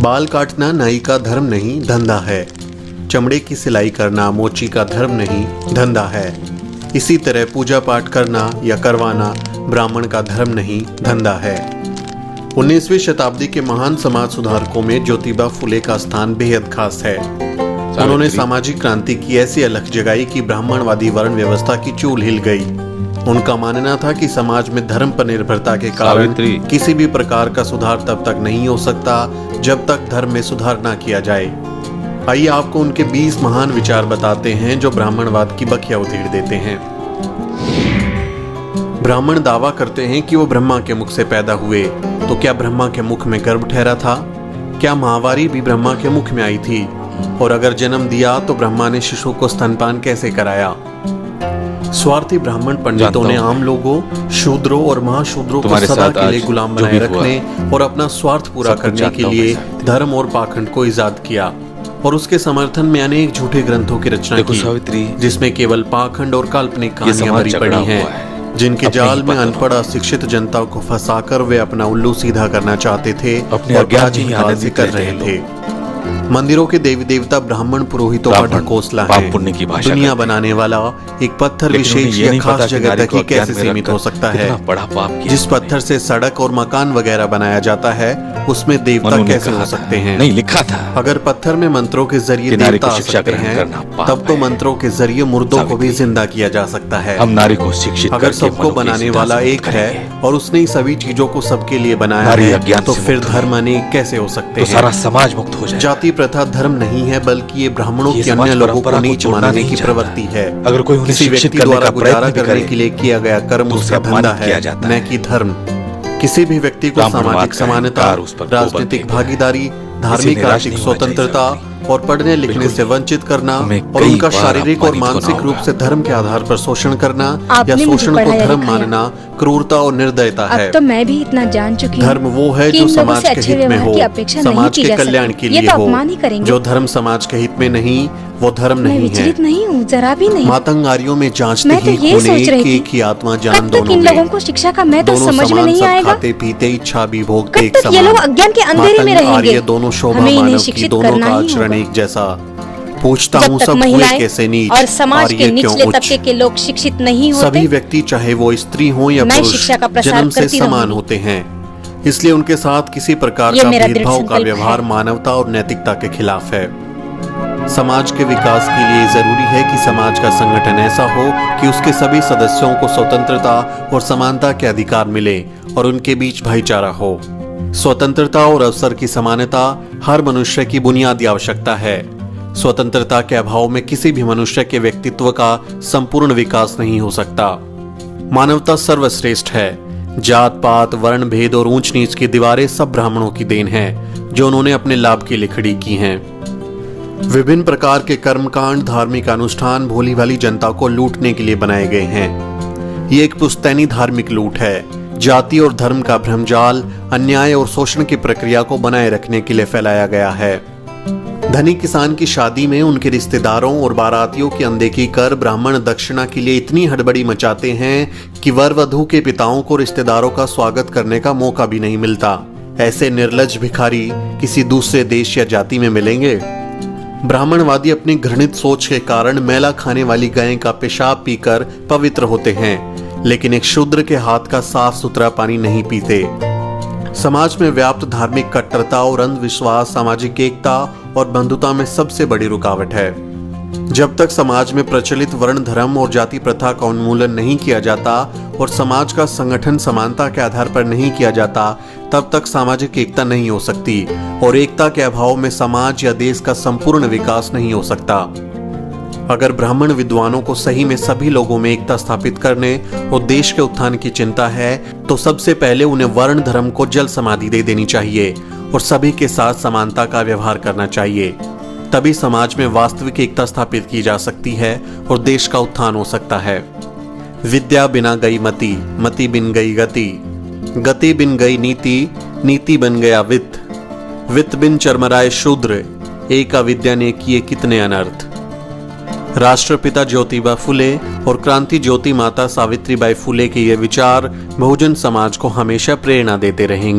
बाल काटना नाई का धर्म नहीं धंधा है। चमड़े की सिलाई करना मोची का धर्म नहीं धंधा है। इसी तरह पूजा पाठ करना या करवाना ब्राह्मण का धर्म नहीं धंधा है। 19वीं शताब्दी के महान समाज सुधारकों में ज्योतिबा फुले का स्थान बेहद खास है। उन्होंने सामाजिक क्रांति की ऐसी अलख जगाई कि ब्राह्मणवादी वर्ण व्यवस्था की चूल हिल गई। उनका मानना था कि समाज में धर्म पर निर्भरता के कारण किसी भी प्रकार का सुधार तब तक नहीं हो सकता जब तक धर्म में सुधार ना किया जाए। आइए आपको उनके 20 महान विचार बताते हैं जो ब्राह्मणवाद की बखिया उधेड़ देते हैं। ब्राह्मण दावा करते हैं कि वो ब्रह्मा के मुख से पैदा हुए, तो क्या ब्रह्मा के मुख में गर्भ ठहरा था? क्या महावारी भी ब्रह्मा के मुख में आई थी? और अगर जन्म दिया तो ब्रह्मा ने शिशु को स्तनपान कैसे कराया? स्वार्थी ब्राह्मण पंडितों ने आम लोगों, शूद्रों और महाशूद्रों को सदा के लिए गुलाम बनाए रखने और अपना स्वार्थ पूरा करने के लिए धर्म और पाखंड को इजाद किया और उसके समर्थन में अनेक झूठे ग्रंथों की रचना की, जिसमें केवल पाखंड और काल्पनिक कहानियां भरी पड़ी हैं, जिनके जाल में अनपढ़ अशिक्षित जनता को फंसाकर वे अपना उल्लू सीधा करना चाहते थे और प्राचीन काल से कर रहे थे। मंदिरों के देवी देवता ब्राह्मण पुरोहितों का ढकोसला है। दुनिया बनाने वाला एक पत्थर विशेष या खास जगह तक ही कैसे सीमित हो सकता है? जिस पत्थर से सड़क और मकान वगैरह बनाया जाता है उसमें देवता कैसे हो सकते हैं? नहीं लिखा था। अगर पत्थर में मंत्रों के जरिए देवता आ सकते हैं, तब तो मंत्रों के जरिए मुर्दों को भी जिंदा किया जा सकता है। हम नारी को शिक्षित अगर सबको बनाने वाला एक है और उसने ही सभी चीजों को सबके लिए बनाया है, तो फिर धर्म अनेक कैसे हो सकते हैं? सारा समाज मुक्त हो जाए। जाति प्रथा धर्म नहीं है, बल्कि ये ब्राह्मणों की अन्य लोगों को नीच मानने की प्रवृत्ति है। अगर कोई किसी व्यक्ति द्वारा गुजारा करने के लिए किया गया कर्म उसका धंधा है, न कि धर्म। किसी भी व्यक्ति को सामाजिक समानता, राजनीतिक भागीदारी, धार्मिक आर्थिक स्वतंत्रता और पढ़ने लिखने से वंचित करना और उनका शारीरिक और मानसिक रूप से धर्म के आधार पर शोषण करना या शोषण को धर्म मानना क्रूरता और निर्दयता है। अब तो मैं भी इतना जान चुकी हूँ। धर्म वो है जो समाज के हित में हो, समाज के कल्याण के लिए हो। जो धर्म समाज के हित में नहीं, वो धर्म नहीं है। विचलित नहीं हूँ, जरा भी नहीं। मातंग आर्यों में जांचते ही खूने एक ही आत्मा जान दोनों इन लोगों को शिक्षा का मैं तो समझ में नहीं आएगा। खाते पीते इच्छा भी भोगते एक ये लोग अज्ञान के अंधेरे में रहेंगे। दोनों शोभा मानव की, दोनों का आचरण एक जैसा। पूछता हूँ सब हुए कैसे नीच और समाज के निचले तबके के लोग शिक्षित नहीं होते? सभी व्यक्ति चाहे वो स्त्री हो या पुरुष जन्म से समान होते हैं, इसलिए उनके साथ किसी प्रकार का भेदभाव का व्यवहार मानवता और नैतिकता के खिलाफ है। समाज के विकास के लिए जरूरी है कि समाज का संगठन ऐसा हो कि उसके सभी सदस्यों को स्वतंत्रता और समानता के अधिकार मिले और उनके बीच भाईचारा हो। स्वतंत्रता और अवसर की समानता हर मनुष्य की बुनियादी आवश्यकता है। स्वतंत्रता के अभाव में किसी भी मनुष्य के व्यक्तित्व का संपूर्ण विकास नहीं हो सकता। मानवता सर्वश्रेष्ठ है। जात पात, वर्ण भेद और ऊंच नीच की दीवारें सब ब्राह्मणों की देन है, जो उन्होंने अपने लाभ के लिए खड़ी की हैं। विभिन्न प्रकार के कर्मकांड, धार्मिक अनुष्ठान भोली भाली जनता को लूटने के लिए बनाए गए हैं। ये एक पुश्तैनी धार्मिक लूट है। जाति और धर्म का भ्रमजाल अन्याय और शोषण की प्रक्रिया को बनाए रखने के लिए फैलाया गया है। धनी किसान की शादी में उनके रिश्तेदारों और बारातियों की अनदेखी कर ब्राह्मण दक्षिणा के लिए इतनी हड़बड़ी मचाते हैं कि वर वधू के पिताओं को रिश्तेदारों का स्वागत करने का मौका भी नहीं मिलता। ऐसे निर्लज्ज भिखारी किसी दूसरे देश या जाति में मिलेंगे? ब्राह्मणवादी अपनी घृणित सोच के कारण मैला खाने वाली गाय का पेशाब पीकर पवित्र होते हैं, लेकिन एक शूद्र के हाथ का साफ सुथरा पानी नहीं पीते। समाज में व्याप्त धार्मिक कट्टरता और अंधविश्वास सामाजिक एकता और बंधुता में सबसे बड़ी रुकावट है। जब तक समाज में प्रचलित वर्ण धर्म और जाति प्रथा का उन्मूलन नहीं किया जाता और समाज का संगठन समानता के आधार पर नहीं किया जाता, तब तक सामाजिक एकता नहीं हो सकती और एकता के अभाव में समाज या देश का संपूर्ण विकास नहीं हो सकता। अगर ब्राह्मण विद्वानों को सही में सभी लोगों में एकता स्थापित करने और देश के उत्थान की चिंता है, तो सबसे पहले उन्हें वर्ण धर्म को जल समाधि दे देनी चाहिए और सभी के साथ समानता का व्यवहार करना चाहिए। तभी समाज में वास्तविक एकता स्थापित की जा सकती है और देश का उत्थान हो सकता है। विद्या बिना गई मति, मति बिन गई गति, गति बिन गई नीति, नीति बन गया वित्त, वित्त बिन चरमराए शूद्र, एक अविद्या ने किए कितने अनर्थ। राष्ट्रपिता ज्योतिबा फुले और क्रांति ज्योति माता सावित्रीबाई फुले के ये विचार बहुजन समाज को हमेशा प्रेरणा देते रहेंगे।